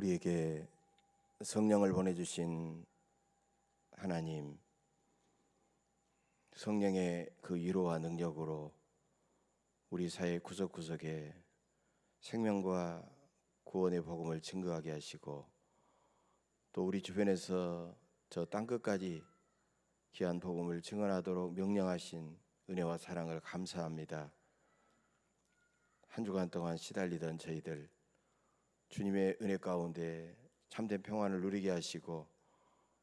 우리에게 성령을 보내주신 하나님, 성령의 그 위로와 능력으로 우리 사회 구석구석에 생명과 구원의 복음을 증거하게 하시고, 또 우리 주변에서 저 땅끝까지 귀한 복음을 증언하도록 명령하신 은혜와 사랑을 감사합니다. 한 주간 동안 시달리던 저희들, 주님의 은혜 가운데 참된 평안을 누리게 하시고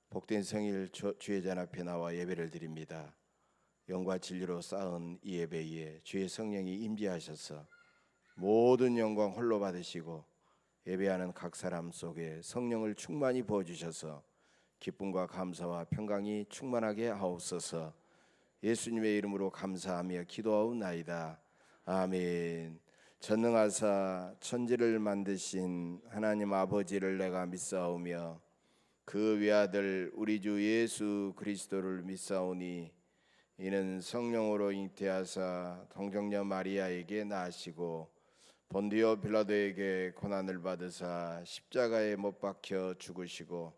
복된 성일 주의 전 앞에 나와 예배를 드립니다. 영과 진리로 쌓은 이 예배에 주의 성령이 임재하셔서 모든 영광 홀로 받으시고 예배하는 각 사람 속에 성령을 충만히 부어주셔서 기쁨과 감사와 평강이 충만하게 하옵소서. 예수님의 이름으로 감사하며 기도하옵나이다. 아멘. 전능하사 천지를 만드신 하나님 아버지를 내가 믿사오며 그 외아들 우리 주 예수 그리스도를 믿사오니 이는 성령으로 잉태하사 동정녀 마리아에게 나시고 본디오 빌라도에게 고난을 받으사 십자가에 못 박혀 죽으시고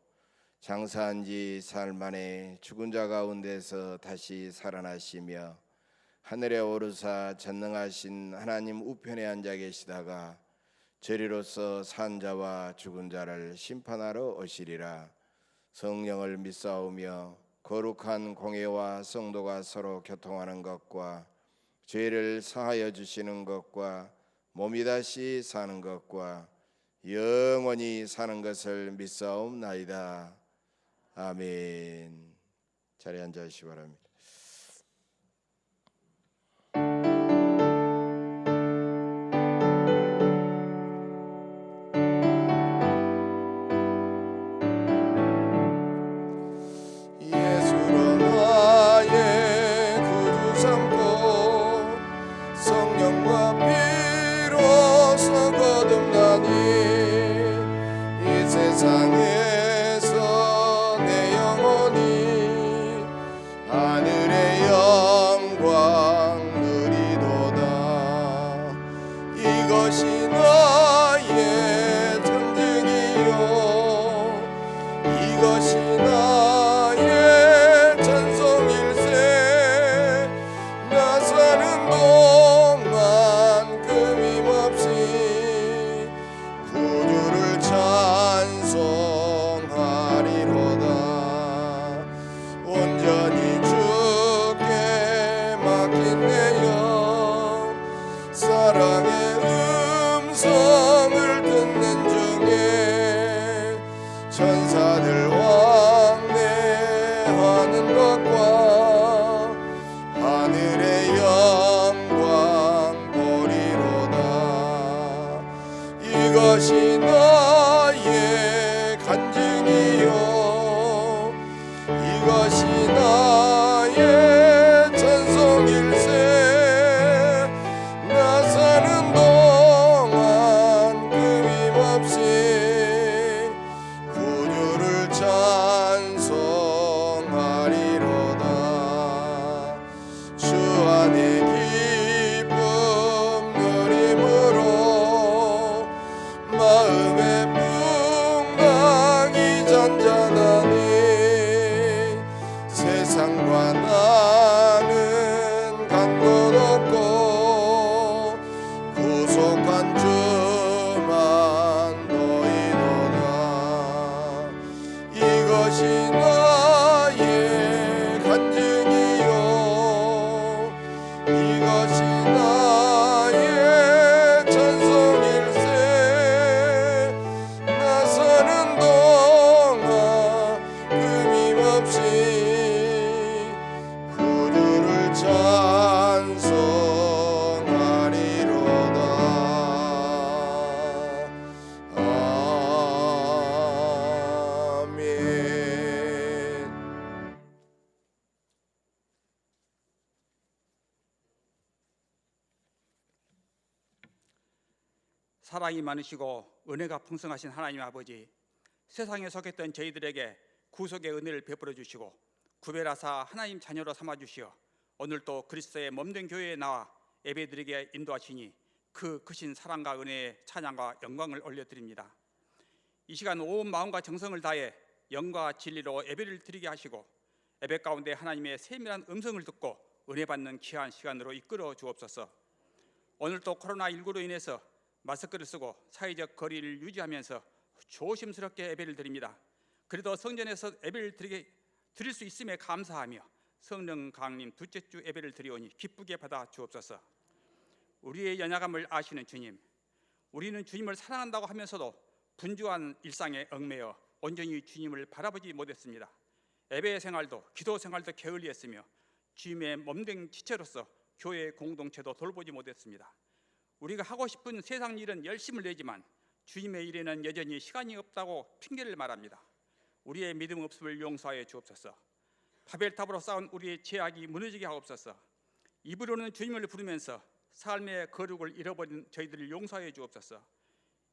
장사한 지 사흘 만에 죽은 자 가운데서 다시 살아나시며 하늘에 오르사 전능하신 하나님 우편에 앉아 계시다가 저리로서 산 자와 죽은 자를 심판하러 오시리라. 성령을 믿사오며 거룩한 공회와 성도가 서로 교통하는 것과 죄를 사하여 주시는 것과 몸이 다시 사는 것과 영원히 사는 것을 믿사옵나이다. 아멘. 자리에 앉으시기 바랍니다. 세상에서 내 영혼이 하늘의 영광 누리도다. 이것이 나의 전쟁이요, 이것이 나의 전성일세. 나 사는 동안 끊임없이 구주를 찬송하리로다. 온전히 주께 맡긴 내 영, 사랑의 음성을 듣는 중에 천사들 왕래하는 것과 하늘의 영광 보리로다. 이것이 나의 간증이요, 이것이 나의 전성일세. 나 사는 동안 끊임없이 구주를 찬송하리로다. 주 안에 기쁨 누림으로 마음의 풍랑이 잔잔하니 세상과 나는 간 곳 없고 구속한 주만 보이도다. 이것이 나의 간증이요, 이것이 나의 전성일세. 나 사는 동안 끊임없이 구주를 찬송하리로다. 아멘. 사랑이 많으시고 은혜가 풍성하신 하나님 아버지, 세상에 속했던 저희들에게 구속의 은혜를 베풀어 주시고 구별하사 하나님 자녀로 삼아 주시어 오늘 또 그리스도의 몸된 교회에 나와 예배드리게 인도하시니 그 크신 사랑과 은혜의 찬양과 영광을 올려드립니다. 이 시간 온 마음과 정성을 다해 영과 진리로 예배를 드리게 하시고 예배 가운데 하나님의 세밀한 음성을 듣고 은혜 받는 귀한 시간으로 이끌어 주옵소서. 오늘도 코로나19로 인해서 마스크를 쓰고 사회적 거리를 유지하면서 조심스럽게 예배를 드립니다. 그래도 성전에서 예배를 드릴 수 있음에 감사하며 성령 강림 둘째 주 예배를 드리오니 기쁘게 받아 주옵소서. 우리의 연약함을 아시는 주님, 우리는 주님을 사랑한다고 하면서도 분주한 일상에 얽매여 온전히 주님을 바라보지 못했습니다. 예배 생활도 기도 생활도 게을리했으며 주님의 몸된 지체로서 교회 공동체도 돌보지 못했습니다. 우리가 하고 싶은 세상 일은 열심을 내지만 주님의 일에는 여전히 시간이 없다고 핑계를 말합니다. 우리의 믿음 없음을 용서하여 주옵소서. 바벨탑으로 쌓은 우리의 죄악이 무너지게 하옵소서. 입으로는 주님을 부르면서 삶의 거룩을 잃어버린 저희들을 용서하여 주옵소서.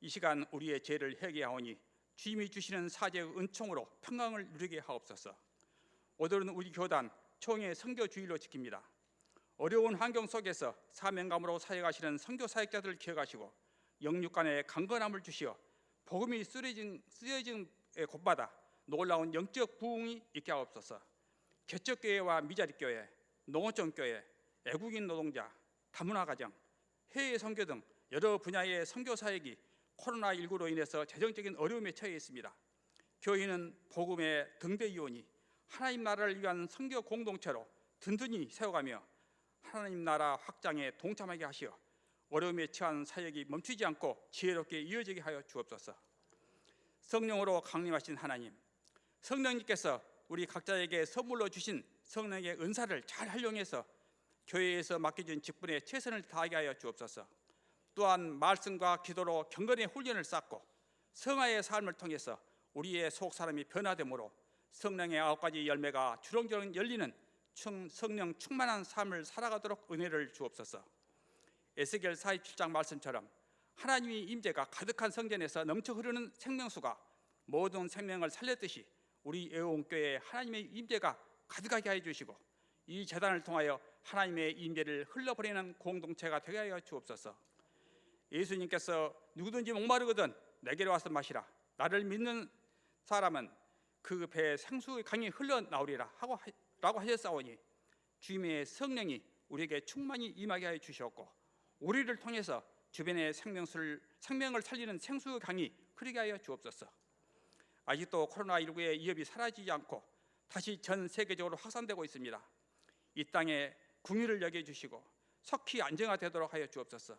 이 시간 우리의 죄를 회개하오니 주님이 주시는 사죄의 은총으로 평강을 누리게 하옵소서. 오늘은 우리 교단 총회 선교 주일로 지킵니다. 어려운 환경 속에서 사명감으로 사역하시는 선교 사역자들을 기억하시고 영육간의 강건함을 주시어 복음이 쓰여진 곳마다 놀라운 영적 부흥이 있게 하옵소서. 개척교회와 미자립교회, 농어촌교회, 애국인 노동자, 다문화 가정, 해외 선교 등 여러 분야의 선교 사역이 코로나19로 인해서 재정적인 어려움에 처해 있습니다. 교회는 복음의 등대이오니 하나님 나라를 위한 선교 공동체로 든든히 세워가며 하나님 나라 확장에 동참하게 하시어 어려움에 처한 사역이 멈추지 않고 지혜롭게 이어지게 하여 주옵소서. 성령으로 강림하신 하나님, 성령님께서 우리 각자에게 선물로 주신 성령의 은사를 잘 활용해서 교회에서 맡겨진 직분에 최선을 다하게 하여 주옵소서. 또한 말씀과 기도로 경건의 훈련을 쌓고 성화의 삶을 통해서 우리의 속 사람이 변화되므로 성령의 9가지 열매가 주렁주렁 열리는 성령 충만한 삶을 살아가도록 은혜를 주옵소서. 에스겔 47장 말씀처럼 하나님의 임재가 가득한 성전에서 넘쳐 흐르는 생명수가 모든 생명을 살렸듯이 우리 애원교회에 하나님의 임재가 가득하게 하여 주시고 이 재단을 통하여 하나님의 임재를 흘러보내는 공동체가 되게 하여 주옵소서. 예수님께서 누구든지 목마르거든 내게로 와서 마시라. 나를 믿는 사람은 그 배에 생수의 강이 흘러나오리라 라고 하셨사오니 주님의 성령이 우리에게 충만히 임하게 하여 주셨고 우리를 통해서 주변의 생명을 살리는 생수의 강이 흐르게 하여 주옵소서. 아직도 코로나19의 위협이 사라지지 않고 다시 전 세계적으로 확산되고 있습니다. 이 땅에 궁유를 여겨주시고 속히 안정화되도록 하여 주옵소서.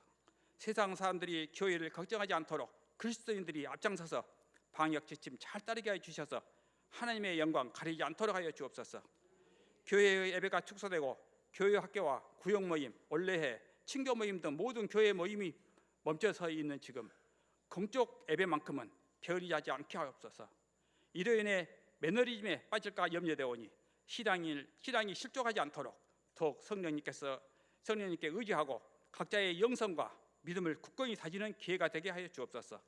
세상 사람들이 교회를 걱정하지 않도록 그리스도인들이 앞장서서 방역 지침 잘 따르게 하여 주셔서 하나님의 영광 가리지 않도록 하여 주옵소서. 교회의 예배가 축소되고 교회 학교와 구역 모임, 올레회, 친교 모임 등 모든 교회 모임이 멈춰서 있는 지금 공적 예배만큼은 게을리 하지 않게 하옵소서. 이로 인해 매너리즘에 빠질까 염려되오니 신앙이 실족하지 않도록 더욱 성령님께 의지하고 각자의 영성과 믿음을 굳건히 다지는 기회가 되게 하여 주옵소서.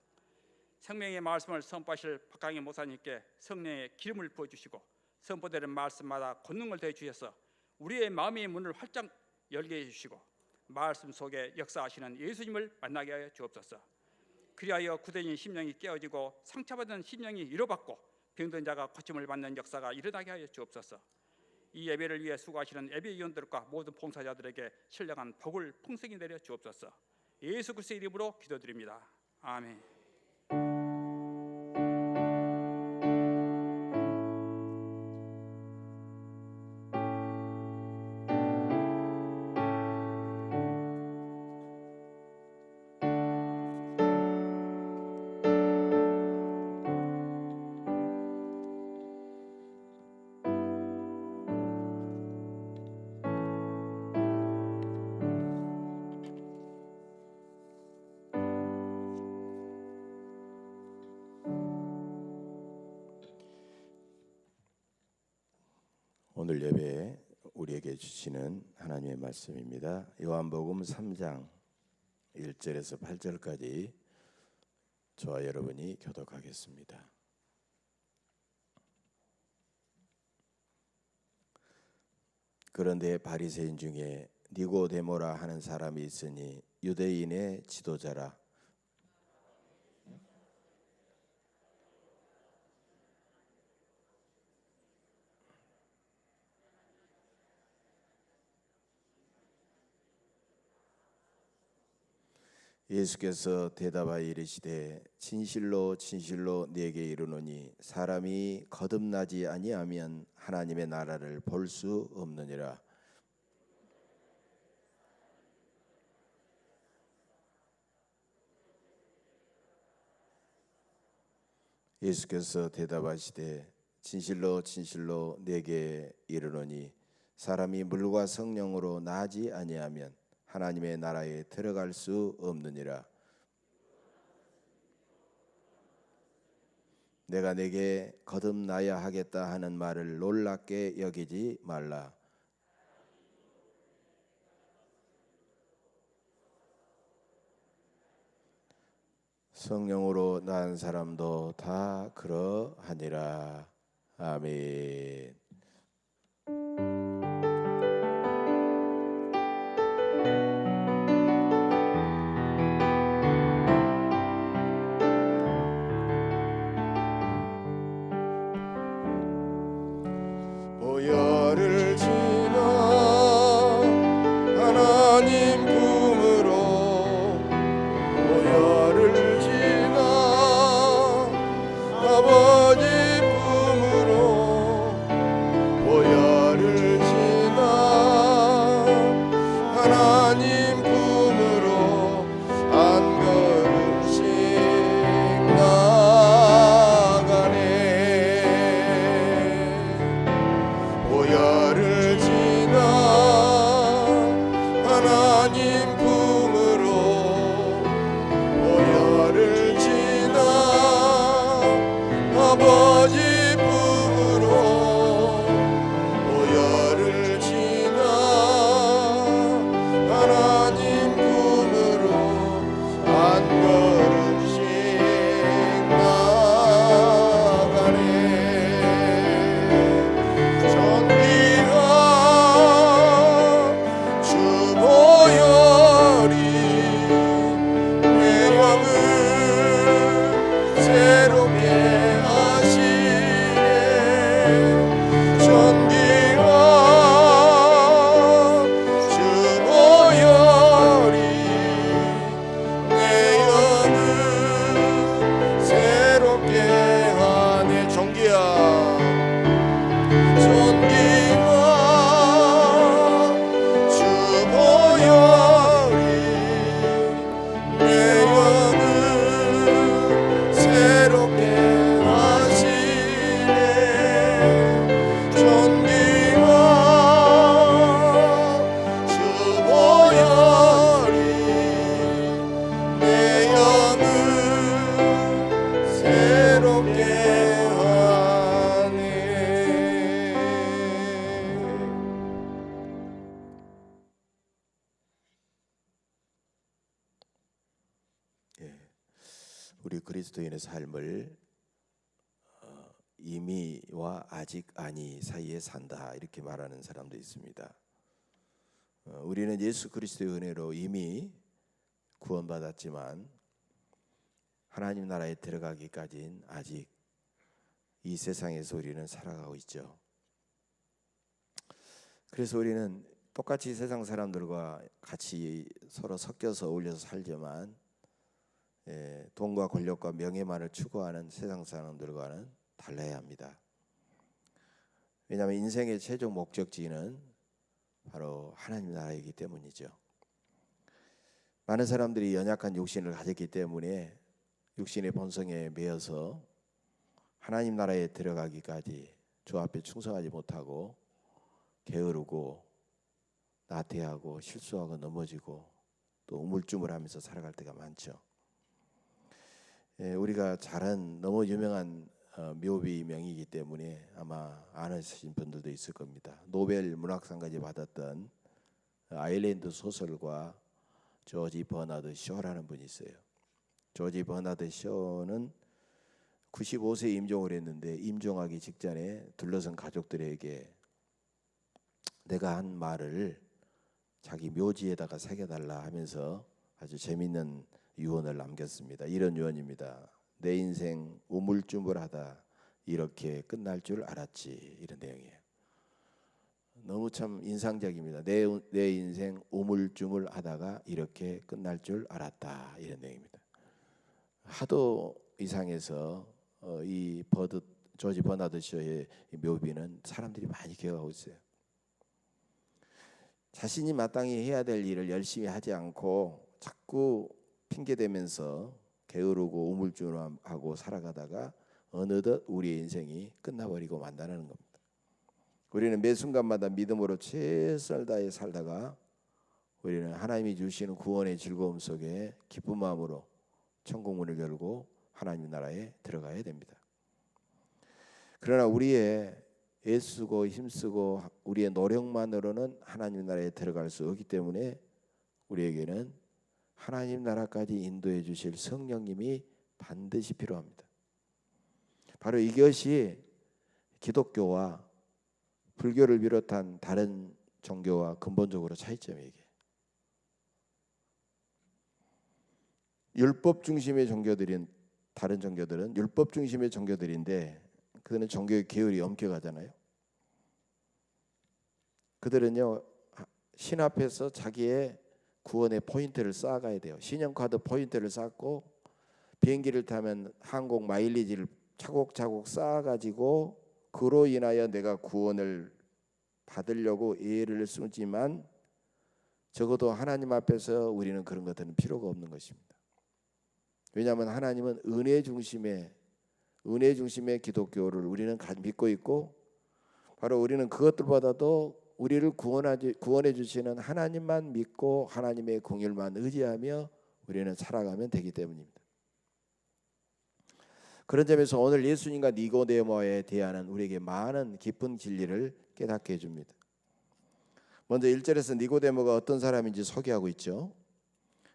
생명의 말씀을 선포하실 박강희 목사님께 성령의 기름을 부어주시고 선포되는 말씀마다 권능을 더해 주셔서 우리의 마음의 문을 활짝 열게 해주시고 말씀 속에 역사하시는 예수님을 만나게 하여 주옵소서. 그리하여 굳어진 심령이 깨어지고 상처받은 심령이 위로받고 병든 자가 고침을 받는 역사가 일어나게 하여 주옵소서. 이 예배를 위해 수고하시는 예배위원들과 모든 봉사자들에게 신령한 복을 풍성히 내려 주옵소서. 예수 그리스도의 이름으로 기도드립니다. 아멘. 오늘 예배에 우리에게 주시는 하나님의 말씀입니다. 요한복음 3장 1절에서 8절까지 저와 여러분이 교독하겠습니다. 그런데 바리새인 중에 니고데모라 하는 사람이 있으니 유대인의 지도자라. 예수께서 대답하여 이르시되 진실로 진실로 네게 이르노니 사람이 거듭나지 아니하면 하나님의 나라를 볼 수 없느니라. 예수께서 대답하시되 진실로 진실로 네게 이르노니 사람이 물과 성령으로 나지 아니하면 하나님의 나라에 들어갈 수 없느니라. 내가 네게 거듭나야 하겠다 하는 말을 놀랍게 여기지 말라. 성령으로 난 사람도 다 그러하니라. 아멘. 보혈을 지나 하나님 품으로 보혈을 지나 아버지 품으로 보혈을 지나 하나님 품으로 한 걸음씩 나가네. 보혈을 지나 하나님 품으로 보혈을 지나 아버지 품으로 보혈을 지나 하나님 품으로 한 걸음씩 나가네. 전기가 주 보혈이 내 영을 새롭게 하시네. 전기가 주 보혈이 내 영을 새롭게 하네. 전기야 전기가 주 보혈이 내 영을 새롭게 하시네. 전기가 주 보혈이 내 영을 새롭게 하네. 우리 그리스도인의 삶을 이미와 아직 아니 사이에 산다 이렇게 말하는 사람도 있습니다. 우리는 예수 그리스도의 은혜로 이미 구원받았지만 하나님 나라에 들어가기까지는 아직 이 세상에서 우리는 살아가고 있죠. 그래서 우리는 똑같이 세상 사람들과 같이 서로 섞여서 어울려서 살지만 돈과 권력과 명예만을 추구하는 세상 사람들과는 달라야 합니다. 왜냐하면 인생의 최종 목적지는 바로 하나님 나라이기 때문이죠. 많은 사람들이 연약한 육신을 가졌기 때문에 육신의 본성에 매여서 하나님 나라에 들어가기까지 주 앞에 충성하지 못하고 게으르고 나태하고 실수하고 넘어지고 또 우물쭈물하면서 살아갈 때가 많죠. 우리가 잘 아는 너무 유명한 묘비 명이기 때문에 아마 아시는 분들도 있을 겁니다. 노벨 문학상까지 받았던 아일랜드 소설가 조지 버나드 쇼라는 분이 있어요. 조지 버나드 쇼는 95세에 임종을 했는데 임종하기 직전에 둘러선 가족들에게 내가 한 말을 자기 묘지에다가 새겨달라 하면서 아주 재미있는 유언을 남겼습니다. 이런 유언입니다. 내 인생 우물쭈물하다 이렇게 끝날 줄 알았지. 이런 내용이에요. 너무 참 인상적입니다. 내 인생 우물쭈물하다가 이렇게 끝날 줄 알았다, 이런 내용입니다. 하도 이상해서 이 조지 버나드 쇼의 묘비는 사람들이 많이 기억하고 있어요. 자신이 마땅히 해야 될 일을 열심히 하지 않고 자꾸 핑계대면서 게으르고 우물쭈물하고 살아가다가 어느덧 우리의 인생이 끝나버리고 만다는 겁니다. 우리는 매 순간마다 믿음으로 최선을 다해 살다가 우리는 하나님이 주시는 구원의 즐거움 속에 기쁜 마음으로 천국 문을 열고 하나님 나라에 들어가야 됩니다. 그러나 우리의 애쓰고 힘쓰고 우리의 노력만으로는 하나님 나라에 들어갈 수 없기 때문에 우리에게는 하나님 나라까지 인도해 주실 성령님이 반드시 필요합니다. 바로 이것이 기독교와 불교를 비롯한 다른 종교와 근본적으로 차이점이에요. 율법 중심의 종교들인 다른 종교들은 율법 중심의 종교들인데 그들은 종교의 계율이 엄격하잖아요. 그들은요 신 앞에서 자기의 구원의 포인트를 쌓아가야 돼요. 신용카드 포인트를 쌓고 비행기를 타면 항공 마일리지를 차곡차곡 쌓아가지고 그로 인하여 내가 구원을 받으려고 애를 쓰지만 적어도 하나님 앞에서 우리는 그런 것들은 필요가 없는 것입니다. 왜냐하면 하나님은 은혜 중심의 기독교를 우리는 믿고 있고 바로 우리는 그것들보다도 우리를 구원해 주시는 하나님만 믿고 하나님의 공의만 의지하며 우리는 살아가면 되기 때문입니다. 그런 점에서 오늘 예수님과 니고데모에 대한 우리에게 많은 깊은 진리를 깨닫게 해줍니다. 먼저 1절에서 니고데모가 어떤 사람인지 소개하고 있죠.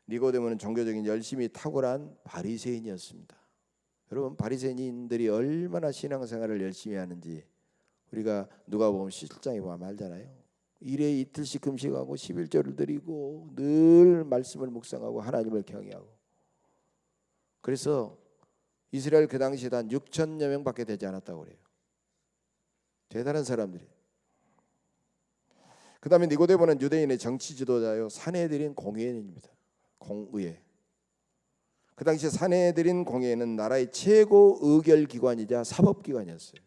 니고데모는 종교적인 열심이 탁월한 바리새인이었습니다. 여러분 바리새인들이 얼마나 신앙생활을 열심히 하는지 우리가 누가복음 17장에 보면 알잖아요. 일에 이틀씩 금식하고 11조를 드리고 늘 말씀을 묵상하고 하나님을 경외하고 그래서 이스라엘 그 당시에 한 6천여 명밖에 되지 않았다고 그래요. 대단한 사람들이. 그 다음에 니고데모는 유대인의 정치 지도자요 산헤드린 공회의입니다. 공의회. 그 당시에 산헤드린 공회의는 나라의 최고 의결기관이자 사법기관이었어요.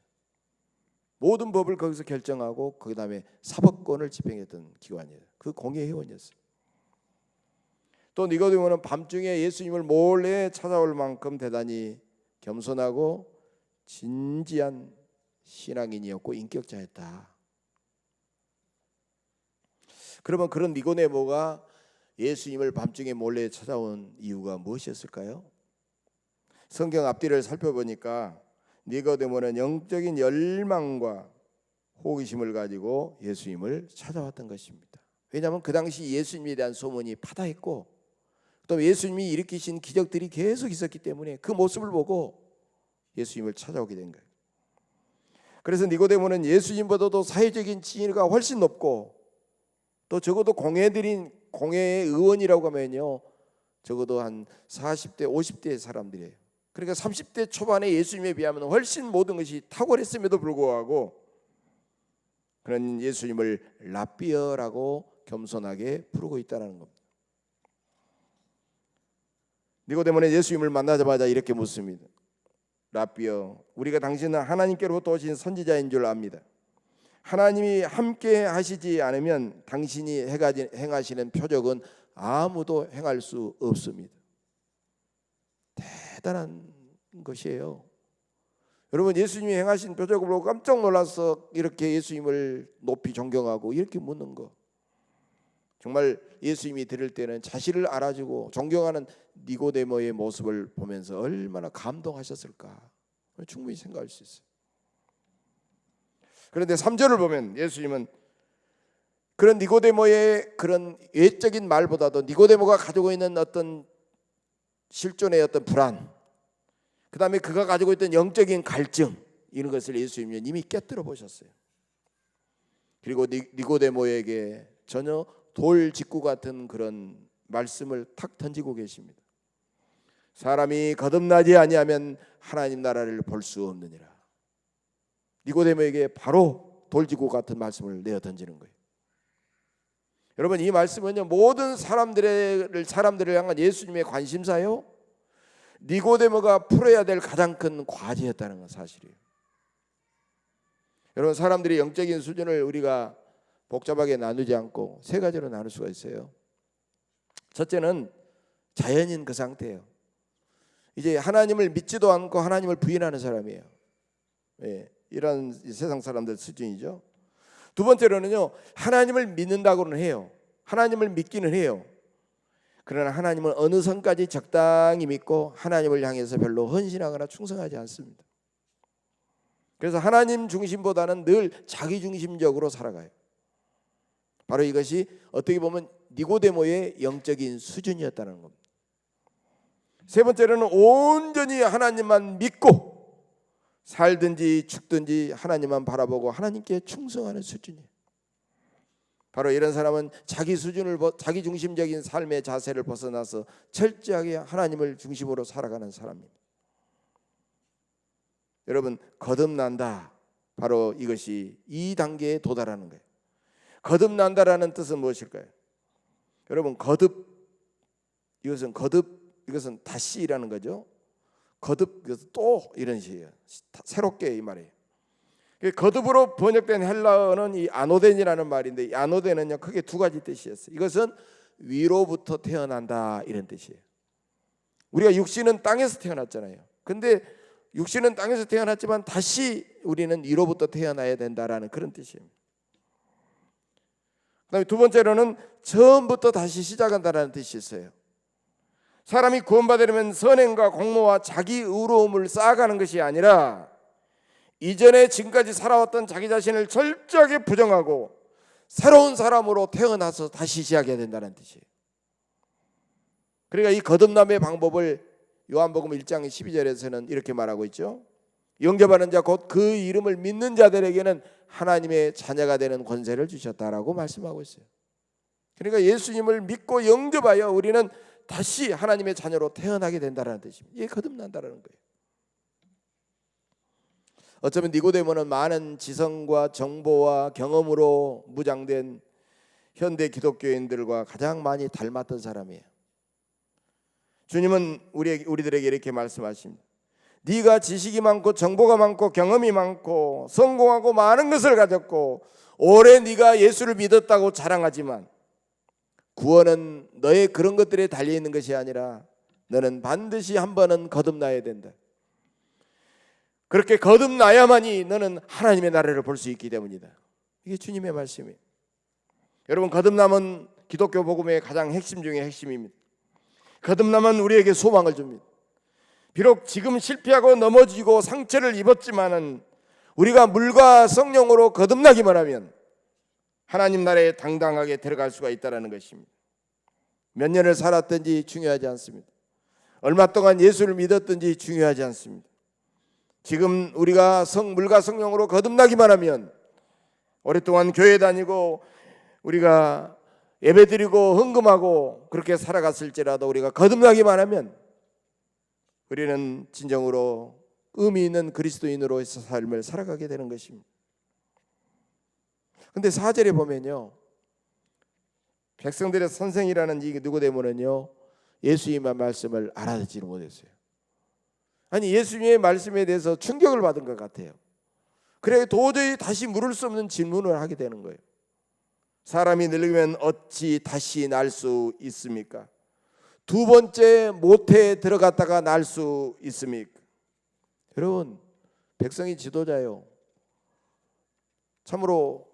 모든 법을 거기서 결정하고 그 다음에 사법권을 집행했던 기관이에요. 그 공회 회원이었어요. 또 니고데모는 밤중에 예수님을 몰래 찾아올 만큼 대단히 겸손하고 진지한 신앙인이었고 인격자였다. 그러면 그런 니고데모가 예수님을 밤중에 몰래 찾아온 이유가 무엇이었을까요? 성경 앞뒤를 살펴보니까 니고데모는 영적인 열망과 호기심을 가지고 예수님을 찾아왔던 것입니다. 왜냐하면 그 당시 예수님에 대한 소문이 파다했고 또 예수님이 일으키신 기적들이 계속 있었기 때문에 그 모습을 보고 예수님을 찾아오게 된 거예요. 그래서 니고데모는 예수님보다도 사회적인 지위가 훨씬 높고 또 적어도 공회의 의원이라고 하면요 적어도 한 40대 50대의 사람들이에요. 그러니까 30대 초반에 예수님에 비하면 훨씬 모든 것이 탁월했음에도 불구하고 그런 예수님을 랍비어라고 겸손하게 부르고 있다는 겁니다. 니고데모는 예수님을 만나자마자 이렇게 묻습니다. 랍비어, 우리가 당신은 하나님께로부터 오신 선지자인 줄 압니다. 하나님이 함께 하시지 않으면 당신이 행하시는 표적은 아무도 행할 수 없습니다. 대단한 것이에요. 여러분 예수님이 행하신 표적을 보고 깜짝 놀라서 이렇게 예수님을 높이 존경하고 이렇게 묻는 거 정말 예수님이 들을 때는 자신을 알아주고 존경하는 니고데모의 모습을 보면서 얼마나 감동하셨을까 충분히 생각할 수 있어요. 그런데 3절을 보면 예수님은 그런 니고데모의 그런 외적인 말보다도 니고데모가 가지고 있는 어떤 실존의 어떤 불안, 그 다음에 그가 가지고 있던 영적인 갈증 이런 것을 예수님은 이미 깨뜨려 보셨어요. 그리고 니고데모에게 전혀 돌 직구 같은 그런 말씀을 탁 던지고 계십니다. 사람이 거듭나지 아니하면 하나님 나라를 볼 수 없느니라. 니고데모에게 바로 돌지구 같은 말씀을 내어 던지는 거예요. 여러분, 이 말씀은요, 모든 사람들을 향한 예수님의 관심사요, 니고데모가 풀어야 될 가장 큰 과제였다는 건 사실이에요. 여러분, 사람들이 영적인 수준을 우리가 복잡하게 나누지 않고 세 가지로 나눌 수가 있어요. 첫째는 자연인 그 상태예요. 이제 하나님을 믿지도 않고 하나님을 부인하는 사람이에요. 예, 이런 세상 사람들 수준이죠. 두 번째로는요, 하나님을 믿는다고는 해요. 하나님을 믿기는 해요. 그러나 하나님은 어느 선까지 적당히 믿고 하나님을 향해서 별로 헌신하거나 충성하지 않습니다. 그래서 하나님 중심보다는 늘 자기 중심적으로 살아가요. 바로 이것이 어떻게 보면 니고데모의 영적인 수준이었다는 겁니다. 세 번째로는 온전히 하나님만 믿고 살든지 죽든지 하나님만 바라보고 하나님께 충성하는 수준이에요. 바로 이런 사람은 자기 중심적인 삶의 자세를 벗어나서 철저하게 하나님을 중심으로 살아가는 사람입니다. 여러분, 거듭난다, 바로 이것이 이 단계에 도달하는 거예요. 거듭난다라는 뜻은 무엇일까요? 여러분, 이것은 다시라는 거죠. 거듭, 또 이런 식이에요. 새롭게 이 말이에요. 거듭으로 번역된 헬라어는 이 아노덴이라는 말인데, 이 아노덴은요 크게 두 가지 뜻이었어요. 이것은 위로부터 태어난다, 이런 뜻이에요. 우리가 육신은 땅에서 태어났잖아요. 근데 육신은 땅에서 태어났지만 다시 우리는 위로부터 태어나야 된다라는 그런 뜻이에요. 그다음에 두 번째로는 처음부터 다시 시작한다라는 뜻이 있어요. 사람이 구원받으려면 선행과 공로와 자기 의로움을 쌓아가는 것이 아니라 이전에 지금까지 살아왔던 자기 자신을 철저하게 부정하고 새로운 사람으로 태어나서 다시 시작해야 된다는 뜻이에요. 그러니까 이 거듭남의 방법을 요한복음 1장 12절에서는 이렇게 말하고 있죠. 영접하는 자 곧 그 이름을 믿는 자들에게는 하나님의 자녀가 되는 권세를 주셨다라고 말씀하고 있어요. 그러니까 예수님을 믿고 영접하여 우리는 다시 하나님의 자녀로 태어나게 된다는 뜻입니다. 이게 거듭난다는 거예요. 어쩌면 니고데모는 많은 지성과 정보와 경험으로 무장된 현대 기독교인들과 가장 많이 닮았던 사람이에요. 주님은 우리들에게 이렇게 말씀하십니다. 네가 지식이 많고 정보가 많고 경험이 많고 성공하고 많은 것을 가졌고 오래 네가 예수를 믿었다고 자랑하지만 구원은 너의 그런 것들에 달려있는 것이 아니라 너는 반드시 한 번은 거듭나야 된다. 그렇게 거듭나야만이 너는 하나님의 나라를 볼 수 있기 때문이다. 이게 주님의 말씀이에요. 여러분, 거듭남은 기독교 복음의 가장 핵심 중에 핵심입니다. 거듭남은 우리에게 소망을 줍니다. 비록 지금 실패하고 넘어지고 상처를 입었지만은 우리가 물과 성령으로 거듭나기만 하면 하나님 나라에 당당하게 들어갈 수가 있다는 것입니다. 몇 년을 살았든지 중요하지 않습니다. 얼마 동안 예수를 믿었든지 중요하지 않습니다. 지금 우리가 물과 성령으로 거듭나기만 하면 오랫동안 교회 다니고 우리가 예배드리고 헌금하고 그렇게 살아갔을지라도 우리가 거듭나기만 하면 우리는 진정으로 의미 있는 그리스도인으로의 삶을 살아가게 되는 것입니다. 근데 4절에 보면요, 백성들의 선생이라는 이 니고데모는요 예수님의 말씀을 알아듣지를 못했어요. 아니, 예수님의 말씀에 대해서 충격을 받은 것 같아요. 그래 도저히 다시 물을 수 없는 질문을 하게 되는 거예요. 사람이 늙으면 어찌 다시 날 수 있습니까? 두 번째 모태에 들어갔다가 날 수 있습니까? 여러분, 백성이 지도자요. 참으로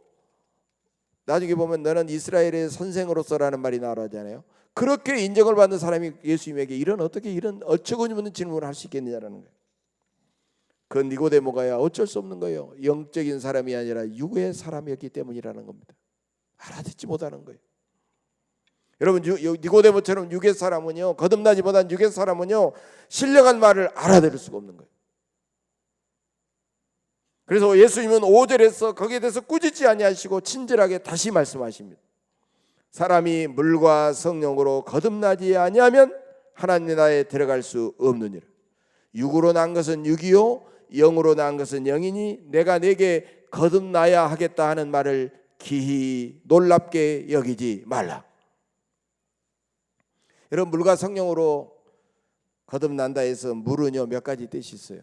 나중에 보면 너는 이스라엘의 선생으로서라는 말이 나오잖아요. 그렇게 인정을 받는 사람이 예수님에게 이런 어처구니없는 질문을 할 수 있겠느냐라는 거예요. 그 니고데모가야 어쩔 수 없는 거예요. 영적인 사람이 아니라 육의 사람이었기 때문이라는 겁니다. 알아듣지 못하는 거예요. 여러분, 니고데모처럼 육의 사람은요, 거듭나기보다는 육의 사람은요 신령한 말을 알아들을 수가 없는 거예요. 그래서 예수님은 5절에서 거기에 대해서 꾸짖지 아니하시고 친절하게 다시 말씀하십니다. 사람이 물과 성령으로 거듭나지 아니하면 하나님 나라에 들어갈 수 없느니라. 육으로 난 것은 육이요 영으로 난 것은 영이니 내가 네게 거듭나야 하겠다 하는 말을 기히 놀랍게 여기지 말라. 여러분, 물과 성령으로 거듭난다 해서 물은요 몇 가지 뜻이 있어요.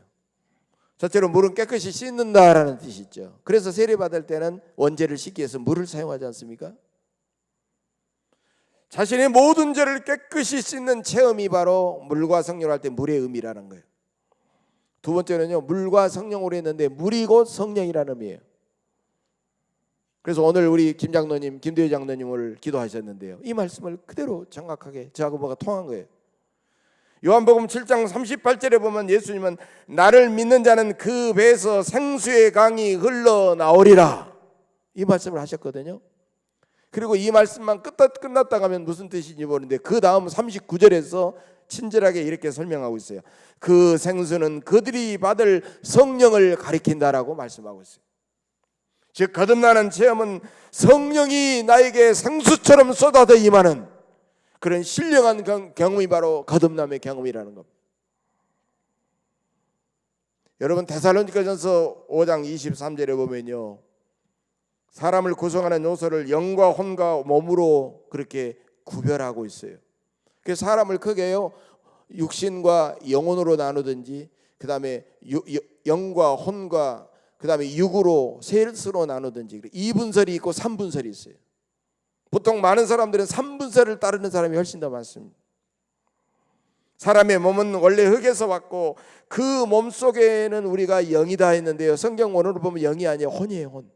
첫째로 물은 깨끗이 씻는다라는 뜻이 있죠. 그래서 세례받을 때는 원죄를 씻기 위해서 물을 사용하지 않습니까? 자신의 모든 죄를 깨끗이 씻는 체험이 바로 물과 성령을 할 때 물의 의미라는 거예요. 두 번째는요, 물과 성령으로 했는데 물이 곧 성령이라는 의미예요. 그래서 오늘 우리 김 장로님, 김대희 장로님을 기도하셨는데요, 이 말씀을 그대로 정확하게 저하고 뭐가 통한 거예요. 요한복음 7장 38절에 보면 예수님은 나를 믿는 자는 그 배에서 생수의 강이 흘러나오리라, 이 말씀을 하셨거든요. 그리고 이 말씀만 끝났다고 하면 무슨 뜻인지 모르는데 그 다음 39절에서 친절하게 이렇게 설명하고 있어요. 그 생수는 그들이 받을 성령을 가리킨다라고 말씀하고 있어요. 즉 거듭나는 체험은 성령이 나에게 생수처럼 쏟아져 임하는 그런 신령한 경험이 바로 거듭남의 경험이라는 겁니다. 여러분, 데살로니가전서 5장 23절에 보면요, 사람을 구성하는 요소를 영과 혼과 몸으로 그렇게 구별하고 있어요. 그래서 사람을 크게요 육신과 영혼으로 나누든지, 그 다음에 영과 혼과 그 다음에 육으로 셋으로 나누든지 2분설이 있고 3분설이 있어요. 보통 많은 사람들은 3분설을 따르는 사람이 훨씬 더 많습니다. 사람의 몸은 원래 흙에서 왔고 그 몸 속에는 우리가 영이다 했는데요, 성경 원어로 보면 영이 아니에요, 혼이에요. 혼.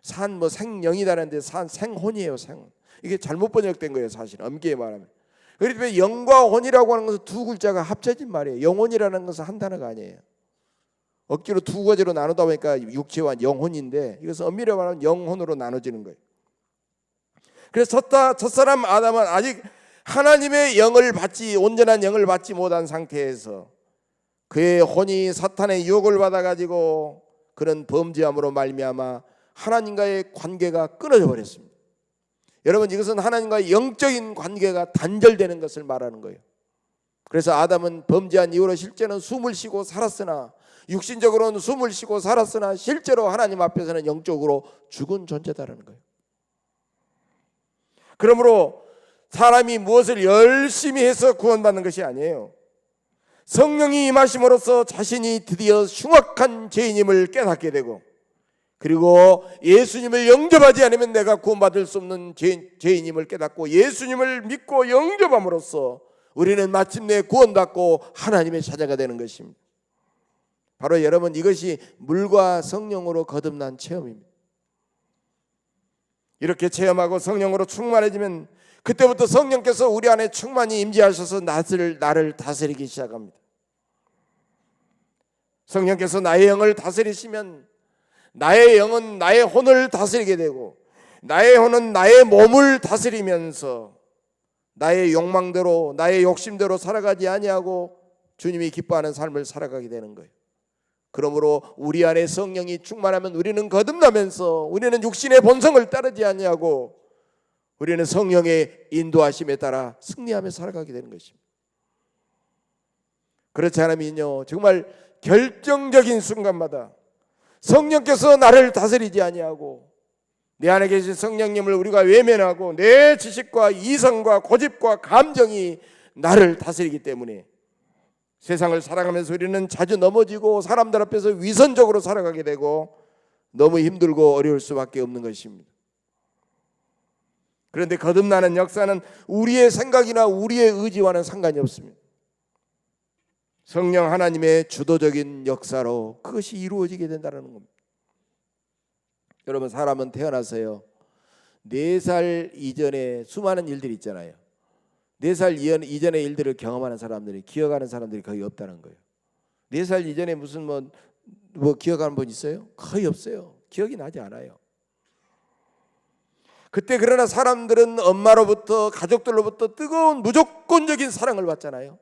산 뭐 생영이다라는데 산 생혼이에요. 생. 이게 잘못 번역된 거예요, 사실 엄기에 말하면. 그렇기 때문에 영과 혼이라고 하는 것은 두 글자가 합쳐진 말이에요. 영혼이라는 것은 한 단어가 아니에요. 억지로 두 가지로 나누다 보니까 육체와 영혼인데, 이것은 엄밀히 말하면 영혼으로 나눠지는 거예요. 그래서 첫사람 아담은 아직 하나님의 영을 받지, 온전한 영을 받지 못한 상태에서 그의 혼이 사탄의 유혹을 받아가지고 그런 범죄함으로 말미암아 하나님과의 관계가 끊어져 버렸습니다. 여러분, 이것은 하나님과의 영적인 관계가 단절되는 것을 말하는 거예요. 그래서 아담은 범죄한 이후로 실제는 숨을 쉬고 살았으나, 육신적으로는 숨을 쉬고 살았으나 실제로 하나님 앞에서는 영적으로 죽은 존재다라는 거예요. 그러므로 사람이 무엇을 열심히 해서 구원받는 것이 아니에요. 성령이 임하심으로써 자신이 드디어 흉악한 죄인임을 깨닫게 되고, 그리고 예수님을 영접하지 않으면 내가 구원받을 수 없는 죄인임을 깨닫고 예수님을 믿고 영접함으로써 우리는 마침내 구원받고 하나님의 자녀가 되는 것입니다. 바로 여러분, 이것이 물과 성령으로 거듭난 체험입니다. 이렇게 체험하고 성령으로 충만해지면 그때부터 성령께서 우리 안에 충만히 임재하셔서 나를 다스리기 시작합니다. 성령께서 나의 영을 다스리시면 나의 영은 나의 혼을 다스리게 되고, 나의 혼은 나의 몸을 다스리면서 나의 욕망대로, 나의 욕심대로 살아가지 아니하고 주님이 기뻐하는 삶을 살아가게 되는 거예요. 그러므로 우리 안에 성령이 충만하면 우리는 거듭나면서 우리는 육신의 본성을 따르지 아니하고 우리는 성령의 인도하심에 따라 승리하며 살아가게 되는 것입니다. 그렇지 않으면요, 정말 결정적인 순간마다 성령께서 나를 다스리지 아니하고 내 안에 계신 성령님을 우리가 외면하고 내 지식과 이성과 고집과 감정이 나를 다스리기 때문에 세상을 살아가면서 우리는 자주 넘어지고 사람들 앞에서 위선적으로 살아가게 되고 너무 힘들고 어려울 수밖에 없는 것입니다. 그런데 거듭나는 역사는 우리의 생각이나 우리의 의지와는 상관이 없습니다. 성령 하나님의 주도적인 역사로 그것이 이루어지게 된다는 겁니다. 여러분, 사람은 태어나서요 4살 이전에 수많은 일들이 있잖아요. 4살 이전의 일들을 경험하는 사람들이, 기억하는 사람들이 거의 없다는 거예요. 4살 이전에 무슨 뭐 기억하는 분 있어요? 거의 없어요. 기억이 나지 않아요. 그때 그러나 사람들은 엄마로부터, 가족들로부터 뜨거운 무조건적인 사랑을 받잖아요.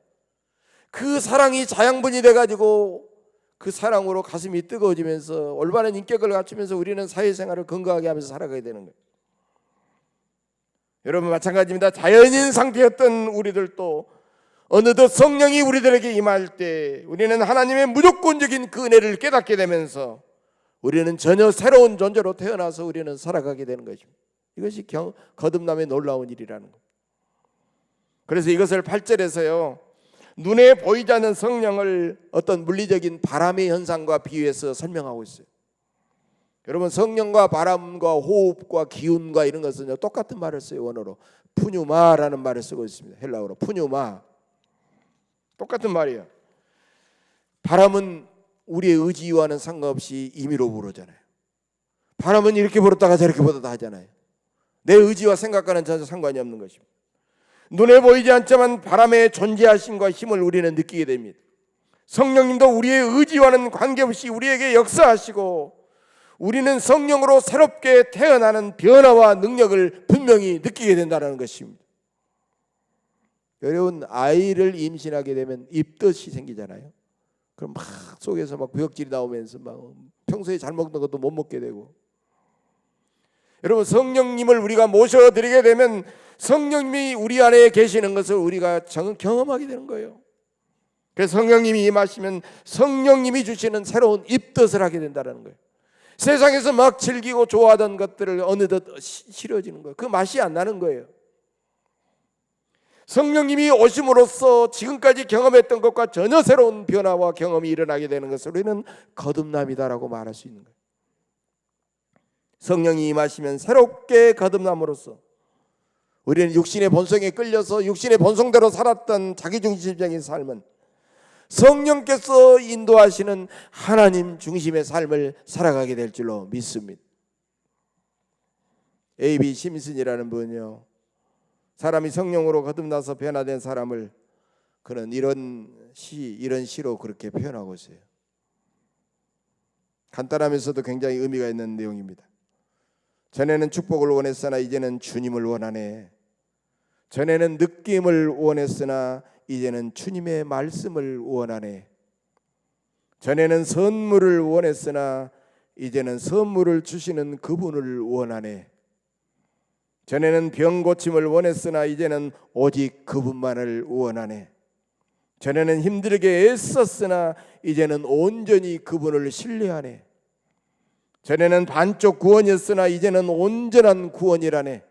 그 사랑이 자양분이 돼가지고 그 사랑으로 가슴이 뜨거워지면서 올바른 인격을 갖추면서 우리는 사회생활을 건강하게 하면서 살아가게 되는 거예요. 여러분, 마찬가지입니다. 자연인 상태였던 우리들도 어느덧 성령이 우리들에게 임할 때 우리는 하나님의 무조건적인 그 은혜를 깨닫게 되면서 우리는 전혀 새로운 존재로 태어나서 우리는 살아가게 되는 것입니다. 이것이 거듭남의 놀라운 일이라는 것. 그래서 이것을 8절에서요, 눈에 보이지 않는 성령을 어떤 물리적인 바람의 현상과 비유해서 설명하고 있어요. 여러분, 성령과 바람과 호흡과 기운과 이런 것은 똑같은 말을 써요. 원어로 푸뉴마라는 말을 쓰고 있습니다. 헬라어로 푸뉴마. 똑같은 말이에요. 바람은 우리의 의지와는 상관없이 임의로 불어잖아요. 바람은 이렇게 불었다가 저렇게 불었다 하잖아요. 내 의지와 생각과는 전혀 상관이 없는 것입니다. 눈에 보이지 않지만 바람의 존재하심과 힘을 우리는 느끼게 됩니다. 성령님도 우리의 의지와는 관계없이 우리에게 역사하시고, 우리는 성령으로 새롭게 태어나는 변화와 능력을 분명히 느끼게 된다는 것입니다. 여러분, 아이를 임신하게 되면 입덧이 생기잖아요. 그럼 막 속에서 막 구역질이 나오면서 막 평소에 잘 먹던 것도 못 먹게 되고, 여러분, 성령님을 우리가 모셔드리게 되면 성령님이 우리 안에 계시는 것을 우리가 경험하게 되는 거예요. 그래서 성령님이 임하시면 성령님이 주시는 새로운 입덧을 하게 된다는 거예요. 세상에서 막 즐기고 좋아하던 것들을 어느덧 싫어지는 거예요. 그 맛이 안 나는 거예요. 성령님이 오심으로써 지금까지 경험했던 것과 전혀 새로운 변화와 경험이 일어나게 되는 것을 우리는 거듭남이다라고 말할 수 있는 거예요. 성령이 임하시면 새롭게 거듭남으로써 우리는 육신의 본성에 끌려서 육신의 본성대로 살았던 자기중심적인 삶은 성령께서 인도하시는 하나님 중심의 삶을 살아가게 될 줄로 믿습니다. A.B. 심슨이라는 분이요, 사람이 성령으로 거듭나서 변화된 사람을 그는 이런 시로 그렇게 표현하고 있어요. 간단하면서도 굉장히 의미가 있는 내용입니다. 전에는 축복을 원했으나 이제는 주님을 원하네. 전에는 느낌을 원했으나 이제는 주님의 말씀을 원하네. 전에는 선물을 원했으나 이제는 선물을 주시는 그분을 원하네. 전에는 병 고침을 원했으나 이제는 오직 그분만을 원하네. 전에는 힘들게 애썼으나 이제는 온전히 그분을 신뢰하네. 전에는 반쪽 구원이었으나 이제는 온전한 구원이라네.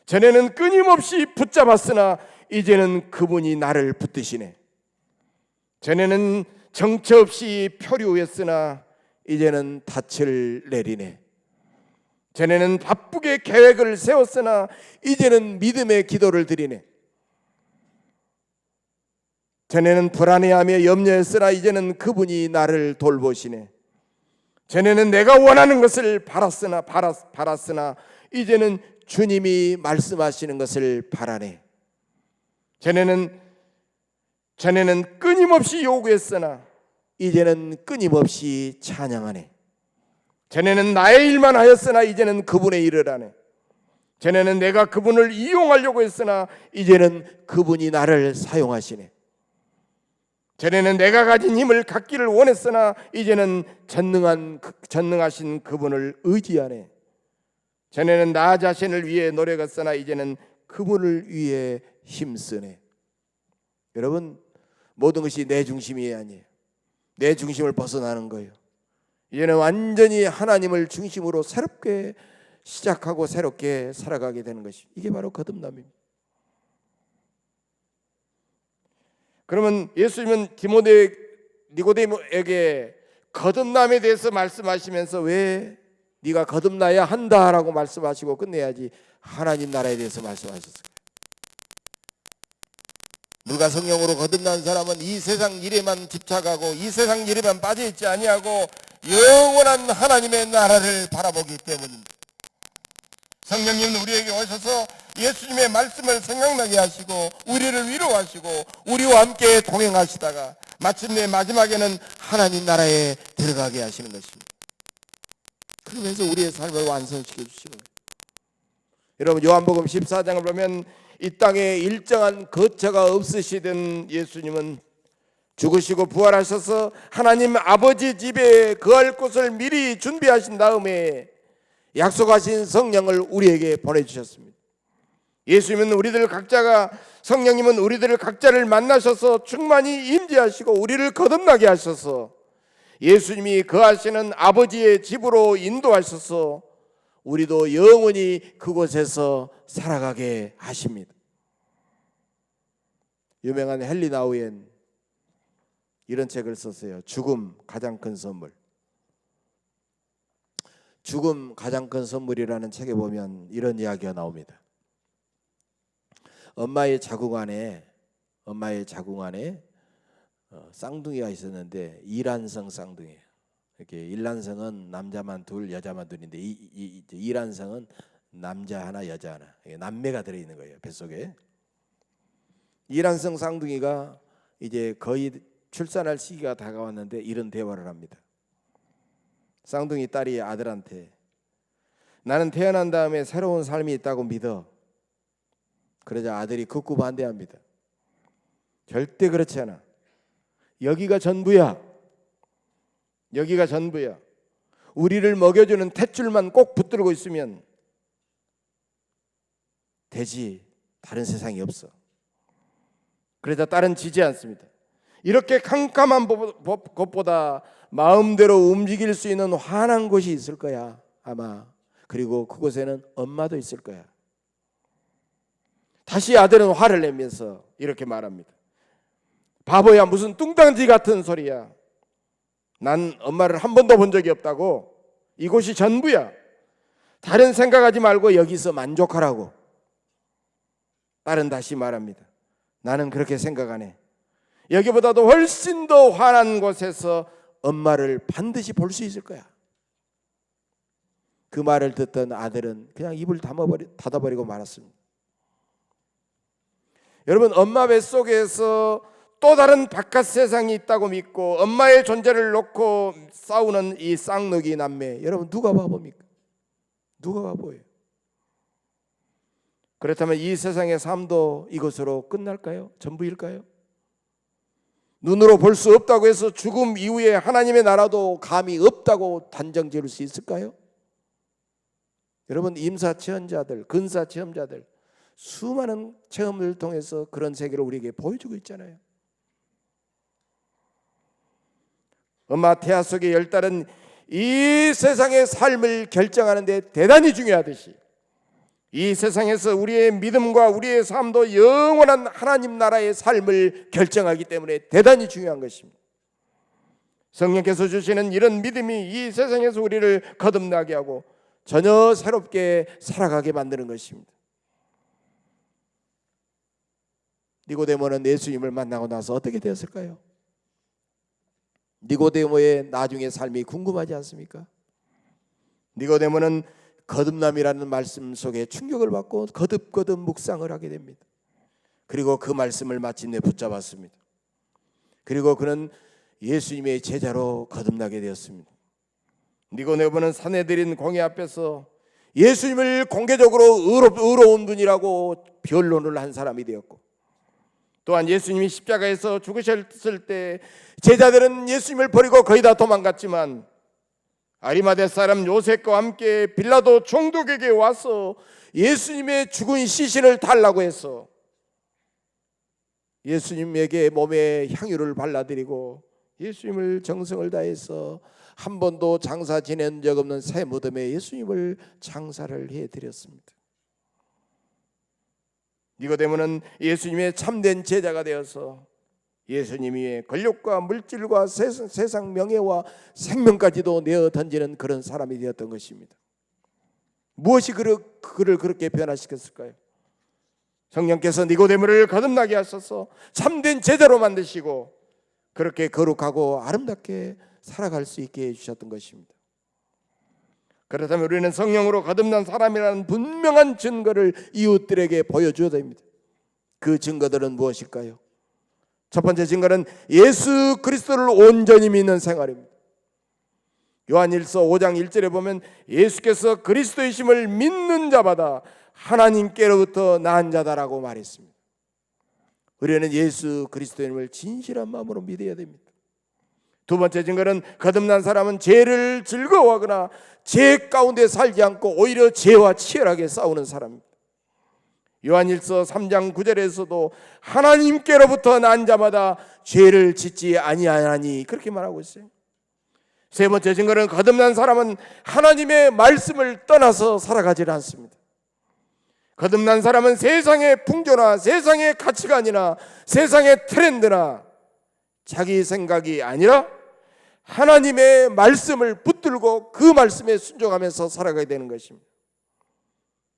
전에는 끊임없이 붙잡았으나 이제는 그분이 나를 붙드시네. 전에는 정처 없이 표류했으나 이제는 닻을 내리네. 전에는 바쁘게 계획을 세웠으나 이제는 믿음의 기도를 드리네. 전에는 불안해하며 염려했으나 이제는 그분이 나를 돌보시네. 전에는 내가 원하는 것을 바랐으나 이제는 주님이 말씀하시는 것을 바라네. 전에는 끊임없이 요구했으나 이제는 끊임없이 찬양하네. 전에는 나의 일만 하였으나 이제는 그분의 일을 하네. 전에는 내가 그분을 이용하려고 했으나 이제는 그분이 나를 사용하시네. 전에는 내가 가진 힘을 갖기를 원했으나 이제는 전능하신 그분을 의지하네. 전에는 나 자신을 위해 노력했으나 이제는 그분을 위해 힘쓰네. 여러분, 모든 것이 내 중심이 아니에요. 내 중심을 벗어나는 거예요. 이제는 완전히 하나님을 중심으로 새롭게 시작하고 새롭게 살아가게 되는 것이, 이게 바로 거듭남입니다. 그러면 예수님은 니고데모에게 거듭남에 대해서 말씀하시면서 왜 네가 거듭나야 한다라고 말씀하시고 끝내야지 하나님 나라에 대해서 말씀하셨어요. 누가 성령으로 거듭난 사람은 이 세상 일에만 집착하고 이 세상 일에만 빠져있지 아니하고 영원한 하나님의 나라를 바라보기 때문입니다. 성령님은 우리에게 오셔서 예수님의 말씀을 생각나게 하시고 우리를 위로하시고 우리와 함께 동행하시다가 마침내 마지막에는 하나님 나라에 들어가게 하시는 것입니다. 그러면서 우리의 삶을 완성시켜 주시는 거예요. 여러분, 요한복음 14장을 보면 이 땅에 일정한 거처가 없으시던 예수님은 죽으시고 부활하셔서 하나님 아버지 집에 거할 곳을 미리 준비하신 다음에 약속하신 성령을 우리에게 보내주셨습니다. 예수님은 성령님은 우리들 각자를 만나셔서 충만히 임재하시고 우리를 거듭나게 하셔서 예수님이 거하시는 아버지의 집으로 인도하셔서 우리도 영원히 그곳에서 살아가게 하십니다. 유명한 헨리 나우엔 이런 책을 썼어요. 죽음 가장 큰 선물. 죽음 가장 큰 선물이라는 책에 보면 이런 이야기가 나옵니다. 엄마의 자궁 안에 쌍둥이가 있었는데 이란성 쌍둥이에요. 이렇게 일란성은 남자만 둘, 여자만 둘인데 이란성은 남자 하나, 여자 하나, 남매가 들어 있는 거예요, 뱃속에. 이란성 쌍둥이가 이제 거의 출산할 시기가 다가왔는데 이런 대화를 합니다. 쌍둥이 딸이 아들한테 나는 태어난 다음에 새로운 삶이 있다고 믿어. 그러자 아들이 극구 반대합니다. 절대 그렇지 않아. 여기가 전부야. 여기가 전부야. 우리를 먹여주는 탯줄만 꼭 붙들고 있으면 되지. 다른 세상이 없어. 그러자 딸은 지지 않습니다. 이렇게 캄캄한 것보다 마음대로 움직일 수 있는 환한 곳이 있을 거야, 아마. 그리고 그곳에는 엄마도 있을 거야. 다시 아들은 화를 내면서 이렇게 말합니다. 바보야, 무슨 뚱딴지 같은 소리야. 난 엄마를 한 번도 본 적이 없다고. 이곳이 전부야. 다른 생각하지 말고 여기서 만족하라고. 딸은 다시 말합니다. 나는 그렇게 생각 안 해. 여기보다도 훨씬 더 환한 곳에서 엄마를 반드시 볼 수 있을 거야. 그 말을 듣던 아들은 그냥 입을 닫아버리고 말았습니다. 여러분, 엄마 뱃속에서 또 다른 바깥 세상이 있다고 믿고 엄마의 존재를 놓고 싸우는 이 쌍둥이 남매, 여러분 누가 바보입니까? 누가 바보예요? 그렇다면 이 세상의 삶도 이것으로 끝날까요? 전부일까요? 눈으로 볼 수 없다고 해서 죽음 이후에 하나님의 나라도 감이 없다고 단정 지을 수 있을까요? 여러분, 임사 체험자들, 근사 체험자들 수많은 체험을 통해서 그런 세계를 우리에게 보여주고 있잖아요. 엄마 태아 속의 10달은 이 세상의 삶을 결정하는 데 대단히 중요하듯이 이 세상에서 우리의 믿음과 우리의 삶도 영원한 하나님 나라의 삶을 결정하기 때문에 대단히 중요한 것입니다. 성령께서 주시는 이런 믿음이 이 세상에서 우리를 거듭나게 하고 전혀 새롭게 살아가게 만드는 것입니다. 니고데모는 예수님을 만나고 나서 어떻게 되었을까요? 니고데모의 나중의 삶이 궁금하지 않습니까? 니고데모는 거듭남이라는 말씀 속에 충격을 받고 거듭거듭 묵상을 하게 됩니다. 그리고 그 말씀을 마침내 붙잡았습니다. 그리고 그는 예수님의 제자로 거듭나게 되었습니다. 니고데모는 사내들인 공회 앞에서 예수님을 공개적으로 의로운 분이라고 변론을 한 사람이 되었고, 또한 예수님이 십자가에서 죽으셨을 때 제자들은 예수님을 버리고 거의 다 도망갔지만 아리마대 사람 요셉과 함께 빌라도 총독에게 와서 예수님의 죽은 시신을 달라고 해서 예수님에게 몸에 향유를 발라드리고 예수님을 정성을 다해서 한 번도 장사 지낸 적 없는 새 무덤에 예수님을 장사를 해드렸습니다. 니고데모는 예수님의 참된 제자가 되어서 예수님이 권력과 물질과 세상 명예와 생명까지도 내어 던지는 그런 사람이 되었던 것입니다. 무엇이 그를 그렇게 변화시켰을까요? 성령께서 니고데모를 거듭나게 하셔서 참된 제자로 만드시고 그렇게 거룩하고 아름답게 살아갈 수 있게 해주셨던 것입니다. 그렇다면 우리는 성령으로 거듭난 사람이라는 분명한 증거를 이웃들에게 보여줘야 됩니다. 그 증거들은 무엇일까요? 첫 번째 증거는 예수 그리스도를 온전히 믿는 생활입니다. 요한일서 5장 1절에 보면 예수께서 그리스도이심을 믿는 자마다 하나님께로부터 난 자다라고 말했습니다. 우리는 예수 그리스도님을 진실한 마음으로 믿어야 됩니다. 두 번째 증거는 거듭난 사람은 죄를 즐거워하거나 죄 가운데 살지 않고 오히려 죄와 치열하게 싸우는 사람입니다. 요한일서 3장 9절에서도 하나님께로부터 난 자마다 죄를 짓지 아니하나니 그렇게 말하고 있어요. 세 번째 증거는 거듭난 사람은 하나님의 말씀을 떠나서 살아가지 않습니다. 거듭난 사람은 세상의 풍조나 세상의 가치관이나 세상의 트렌드나 자기 생각이 아니라 하나님의 말씀을 붙들고 그 말씀에 순종하면서 살아가야 되는 것입니다.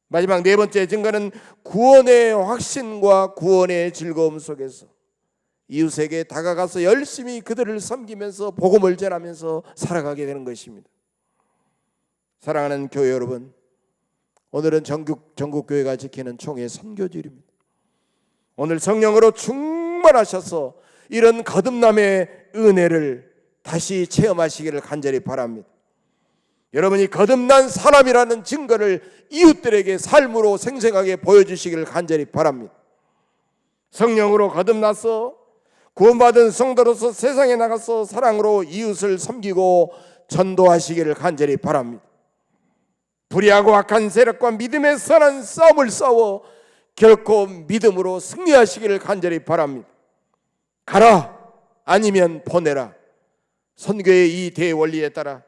마지막 네 번째 증거는 구원의 확신과 구원의 즐거움 속에서 이웃에게 다가가서 열심히 그들을 섬기면서 복음을 전하면서 살아가게 되는 것입니다. 사랑하는 교회 여러분, 오늘은 전국 교회가 지키는 총회 선교주일입니다. 오늘 성령으로 충만하셔서 이런 거듭남의 은혜를 다시 체험하시기를 간절히 바랍니다. 여러분이 거듭난 사람이라는 증거를 이웃들에게 삶으로 생생하게 보여주시기를 간절히 바랍니다. 성령으로 거듭나서 구원받은 성도로서 세상에 나가서 사랑으로 이웃을 섬기고 전도하시기를 간절히 바랍니다. 불의하고 악한 세력과 믿음의 선한 싸움을 싸워 결코 믿음으로 승리하시기를 간절히 바랍니다. 가라 아니면 보내라. 선교의 이 대원리에 따라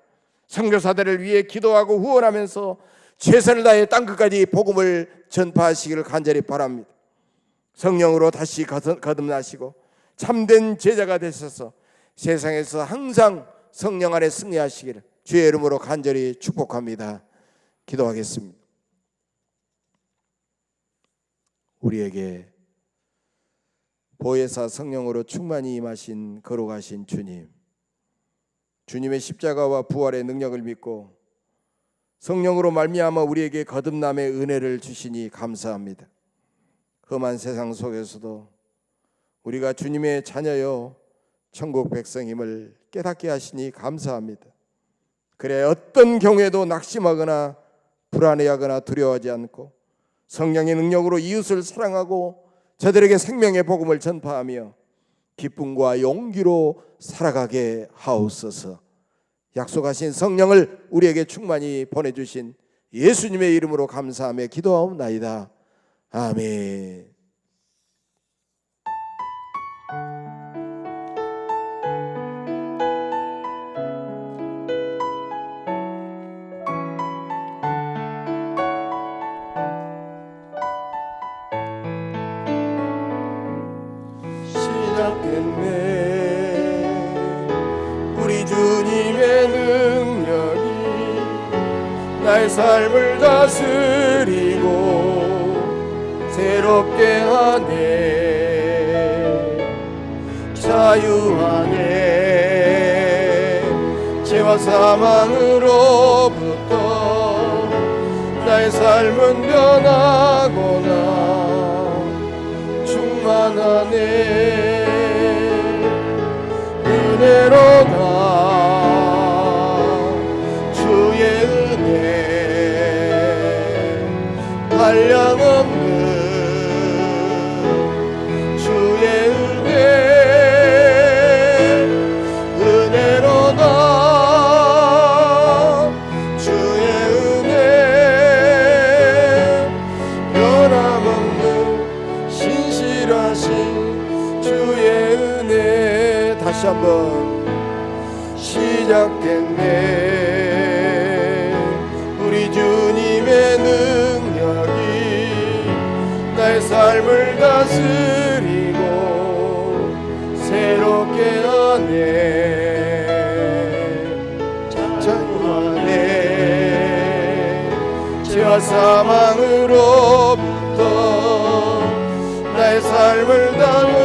선교사들을 위해 기도하고 후원하면서 최선을 다해 땅끝까지 복음을 전파하시기를 간절히 바랍니다. 성령으로 다시 거듭나시고 참된 제자가 되셔서 세상에서 항상 성령 안에 승리하시기를 주의 이름으로 간절히 축복합니다. 기도하겠습니다. 우리에게 보혜사 성령으로 충만히 임하신 거룩하신 주님, 주님의 십자가와 부활의 능력을 믿고 성령으로 말미암아 우리에게 거듭남의 은혜를 주시니 감사합니다. 험한 세상 속에서도 우리가 주님의 자녀여 천국 백성임을 깨닫게 하시니 감사합니다. 그래 어떤 경우에도 낙심하거나 불안해하거나 두려워하지 않고 성령의 능력으로 이웃을 사랑하고 저들에게 생명의 복음을 전파하며 기쁨과 용기로 살아가게 하옵소서. 약속하신 성령을 우리에게 충만히 보내주신 예수님의 이름으로 감사하며 기도하옵나이다. 아멘. 우리 주님의 능력이 나의 삶을 다스리고 새롭게 하네. 자유하네. 죄와 사망으로부터 나의 삶은 변하거나 충만하네. 은혜로다 주의 은혜 한량없는 주의 은혜 은혜로다 주의 은혜 변함없는 신실하신 주의 은혜. 다시 한번 시작됐네. 우리 주님의 능력이 나의 삶을 다스리고 새롭게 하네. 자유하네. 죄와 사망으로부터 나의 삶을 다스리고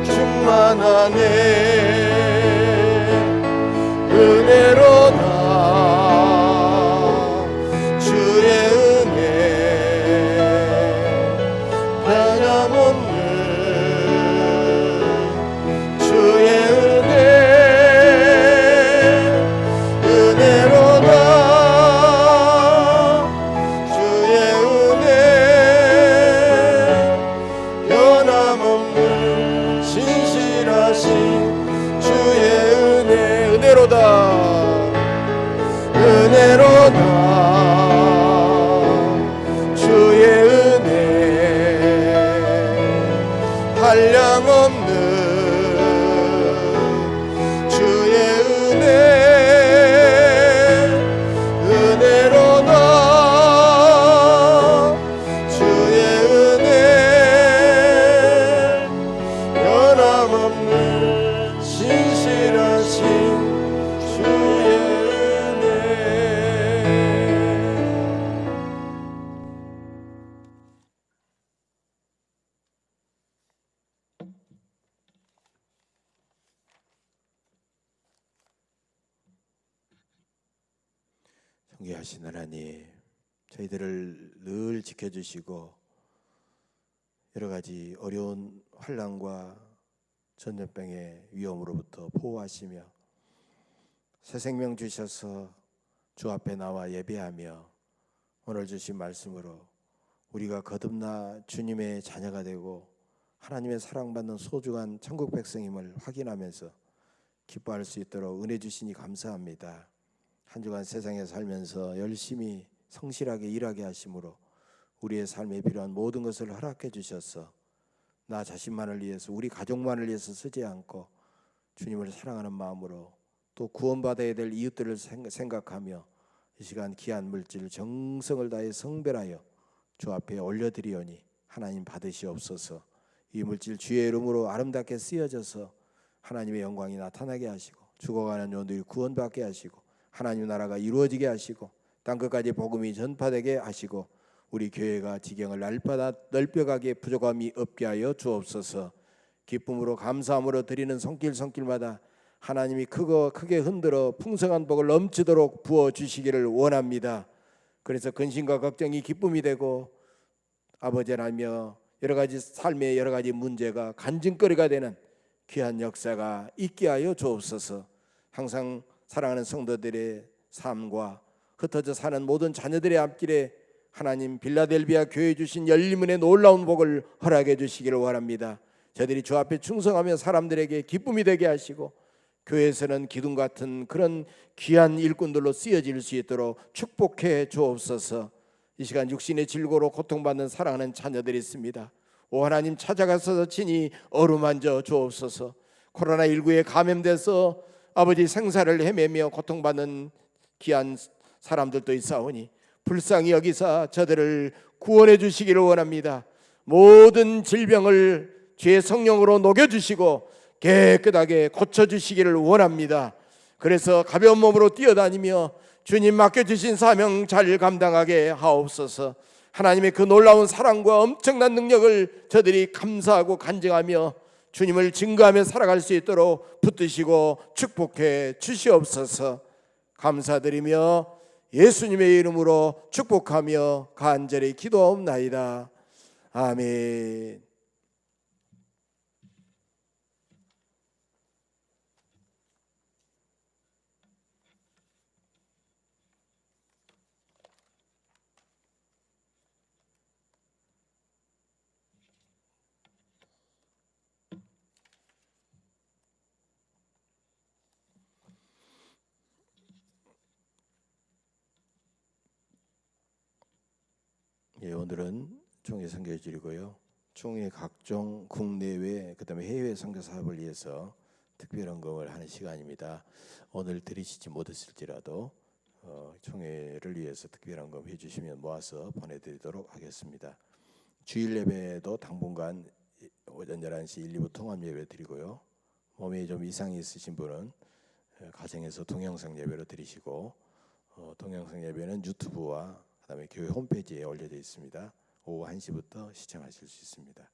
충만하네. 은혜로다 주의 은혜 변함없는 주의 은혜 은혜로다 주의 은혜 변함없는 신실하신 존귀하신 하나님, 저희들을 늘 지켜주시고 여러 가지 어려운 환난과 전염병의 위험으로부터 보호하시며 새 생명 주셔서 주 앞에 나와 예배하며 오늘 주신 말씀으로 우리가 거듭나 주님의 자녀가 되고 하나님의 사랑받는 소중한 천국 백성임을 확인하면서 기뻐할 수 있도록 은혜 주시니 감사합니다. 한 주간 세상에 살면서 열심히 성실하게 일하게 하심으로 우리의 삶에 필요한 모든 것을 허락해 주셔서 나 자신만을 위해서, 우리 가족만을 위해서 쓰지 않고 주님을 사랑하는 마음으로 또 구원받아야 될 이웃들을 생각하며 이 시간 귀한 물질 정성을 다해 성별하여 주 앞에 올려드리오니 하나님 받으시옵소서. 이 물질 주의 이름으로 아름답게 쓰여져서 하나님의 영광이 나타나게 하시고 죽어가는 영혼들이 구원받게 하시고 하나님 나라가 이루어지게 하시고 땅끝까지 복음이 전파되게 하시고 우리 교회가 지경을 날마다 넓혀가기에 부족함이 없게 하여 주옵소서. 기쁨으로 감사함으로 드리는 손길마다 하나님이 크게 흔들어 풍성한 복을 넘치도록 부어주시기를 원합니다. 그래서 근심과 걱정이 기쁨이 되고 아버지 하나님여 여러 가지 삶의 여러 가지 문제가 간증거리가 되는 귀한 역사가 있게 하여 주옵소서. 항상 사랑하는 성도들의 삶과 흩어져 사는 모든 자녀들의 앞길에 하나님 빌라델비아 교회 주신 열림은의 놀라운 복을 허락해 주시기를 원합니다. 저들이 주 앞에 충성하며 사람들에게 기쁨이 되게 하시고 교회에서는 기둥 같은 그런 귀한 일꾼들로 쓰여질 수 있도록 축복해 주옵소서. 이 시간 육신의 질고로 고통받는 사랑하는 자녀들이 있습니다. 오 하나님 찾아가서 친히 어루만져 주옵소서. 코로나19에 감염돼서 아버지 생사를 헤매며 고통받는 귀한 사람들도 있사오니 불쌍히 여기사 저들을 구원해 주시기를 원합니다. 모든 질병을 주의 성령으로 녹여주시고 깨끗하게 고쳐주시기를 원합니다. 그래서 가벼운 몸으로 뛰어다니며 주님 맡겨주신 사명 잘 감당하게 하옵소서. 하나님의 그 놀라운 사랑과 엄청난 능력을 저들이 감사하고 간증하며 주님을 증거하며 살아갈 수 있도록 붙드시고 축복해 주시옵소서. 감사드리며 예수님의 이름으로 축복하며 간절히 기도하옵나이다. 아멘. 예, 오늘은 총회 선교주일이고요. 총회 각종 국내외 그다음에 해외 선교 사업을 위해서 특별 헌금을 하는 시간입니다. 오늘 드리시지 못했을지라도 총회를 위해서 특별 헌금 해주시면 모아서 보내드리도록 하겠습니다. 주일 예배도 당분간 오전 11시 1, 2부 통합 예배 드리고요. 몸에 좀 이상이 있으신 분은 가정에서 동영상 예배로 드리시고 동영상 예배는 유튜브와 그다음에 교회 홈페이지에 올려져 있습니다. 오후 1시부터 시청하실 수 있습니다.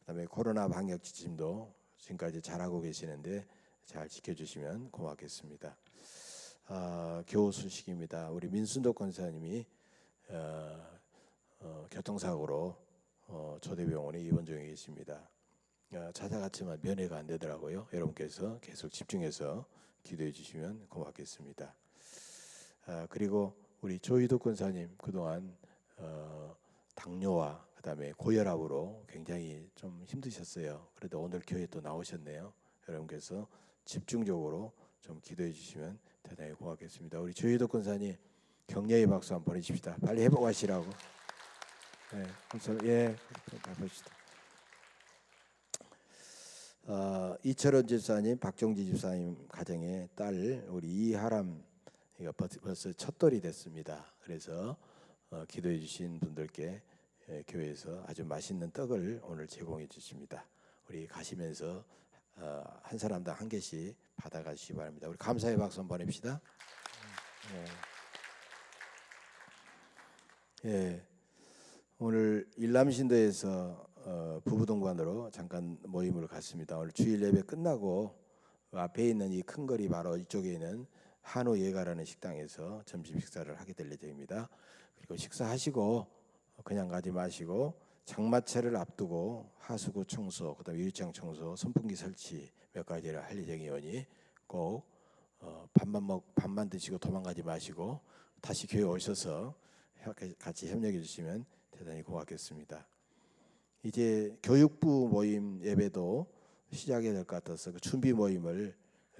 그다음에 코로나 방역 지침도 지금까지 잘하고 계시는데 잘 지켜주시면 고맙겠습니다. 교우 소식입니다. 우리 민순덕 권사님이 교통사고로 조대병원에 입원 중에 계십니다. 찾아갔지만 면회가 안 되더라고요. 여러분께서 계속 집중해서 기도해 주시면 고맙겠습니다. 그리고 우리 조희도 권사님 그동안 당뇨와 그다음에 고혈압으로 굉장히 좀 힘드셨어요. 그래도 오늘 교회 또 나오셨네요. 여러분께서 집중적으로 좀 기도해 주시면 대단히 고맙겠습니다. 우리 조희도 권사님 격려의 박수 한번 보내십시다. 빨리 회복하시라고. 네, 감사합니다. 예, 가봅시다. 이철원 집사님, 박정지 집사님 가정의 딸 우리 이하람 벌써 첫돌이 됐습니다. 그래서 기도해 주신 분들께 교회에서 아주 맛있는 떡을 오늘 제공해 주십니다. 우리 가시면서 한 사람당 한 개씩 받아가시기 바랍니다. 우리 감사의 박수 한번 보냅시다. 예, 오늘 일남신도에서 부부동반으로 잠깐 모임을 갖습니다. 오늘 주일 예배 끝나고 앞에 있는 이 큰 거리 바로 이쪽에 있는 한우 예가라는 식당에서 점심 식사를 하게 될 예정입니다. 그리고 식사하시고 그냥 가지 마시고 장마철을 앞두고 하수구 청소, 그다음에 유리창 청소, 선풍기 설치 몇 가지를 할 예정이오니 꼭 밥만 드시고 도망가지 마시고 다시 교회 오셔서 같이 협력해 주시면 대단히 고맙겠습니다. 이제 교육부 모임 예배도 시작해야 될 것 같아서 그 준비 모임을,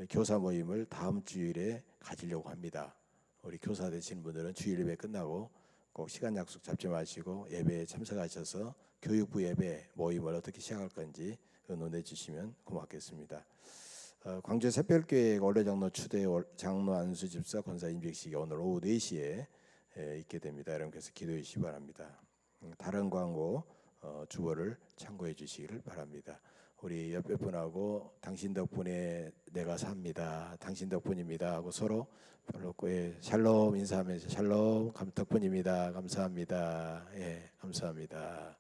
교사 모임을 다음 주일에 가지려고 합니다. 우리 교사 되시는 분들은 주일 예배 끝나고 꼭 시간 약속 잡지 마시고 예배에 참석하셔서 교육부 예배 모임을 어떻게 시작할 건지 의논해 주시면 고맙겠습니다. 광주 새별교회 원로장로 추대 장로 안수 집사 권사 임직식이 오늘 오후 4시에 있게 됩니다. 여러분께서 기도해 주시기 바랍니다. 다른 광고 주보를 참고해 주시기를 바랍니다. 우리 옆에 분하고 당신 덕분에 내가 삽니다. 당신 덕분입니다 하고 서로 샬롬 인사하면서 샬롬 덕분입니다. 감사합니다. 예, 감사합니다.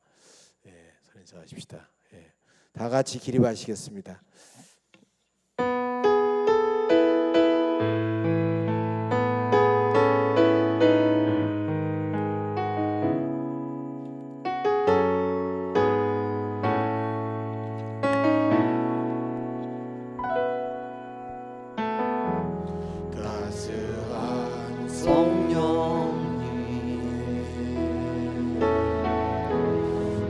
예, 서로 인사하십시다. 예, 다 같이 기립하시겠습니다. 따스한 성령님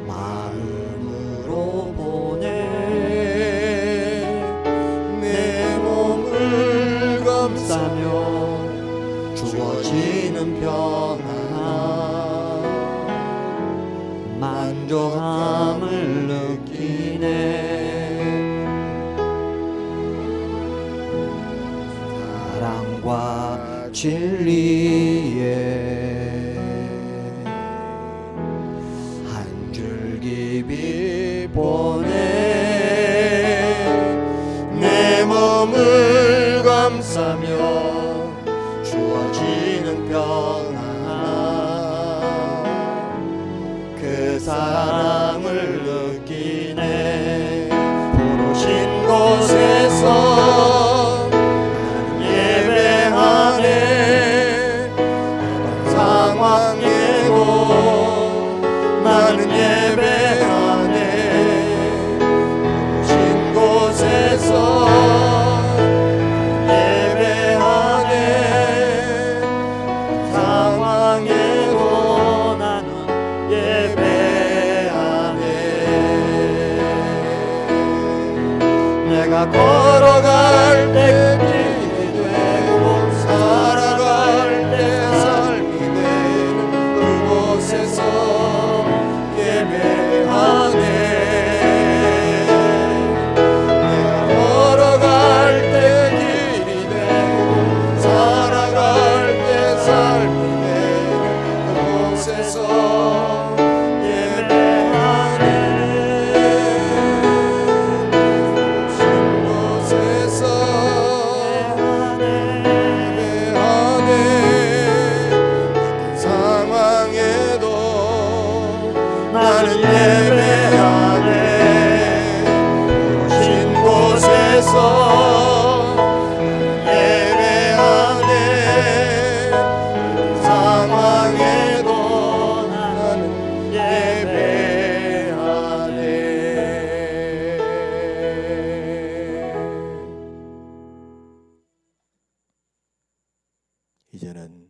마음으로 보내 내 몸을 감싸며 주어지는 평안 만족함을 느끼네 사랑과 진리에 한 줄기 빛 보내 내 몸을 감싸며 주어지는 평안 그 사랑을 느끼네 부르신 곳에서 나는 예배하네 부르신 곳에서 예배하네 상황에도 나는 예배하네 내가 걸어갈 때 길이 되고 살아갈 때 삶이 되는 그곳에서 예배하네 내가 걸어갈 때 길이 되고 살아갈 때 삶이 되는 그곳에서 예배하네 부르신 곳에서 예배하네 어떤 상황에도 나는 예배하네 부르신 곳에서 예배하네 상황에도 나는 예배하네 이제는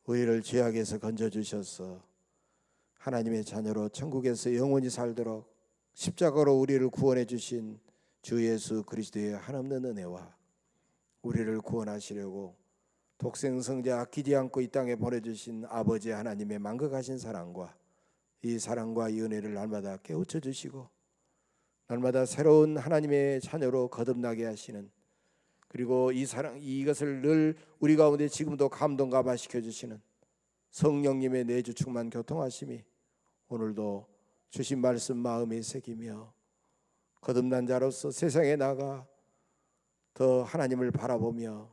우리를 죄악에서 건져주셔서 하나님의 자녀로 천국에서 영원히 살도록 십자가로 우리를 구원해 주신 주 예수 그리스도의 한없는 은혜와 우리를 구원하시려고 독생성자 아끼지 않고 이 땅에 보내주신 아버지 하나님의 만극하신 사랑과 이 사랑과 이 은혜를 날마다 깨우쳐 주시고 날마다 새로운 하나님의 자녀로 거듭나게 하시는 그리고 이 사랑 이것을 늘 우리 가운데 지금도 감동 감화시켜 주시는 성령님의 내주 충만 교통하심이 오늘도 주신 말씀 마음에 새기며 거듭난 자로서 세상에 나가 더 하나님을 바라보며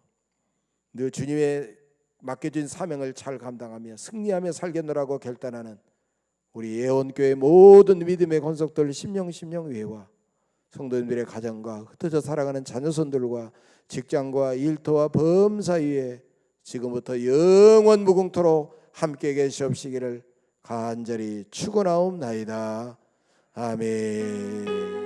늘 주님의 맡겨진 사명을 잘 감당하며 승리하며 살겠노라고 결단하는 우리 예원교회 모든 믿음의 권속들 심령외와 성도님들의 가정과 흩어져 살아가는 자녀손들과 직장과 일터와 범사 위에 지금부터 영원 무궁토록 함께 계시옵시기를 간절히 축원하옵나이다. 아멘.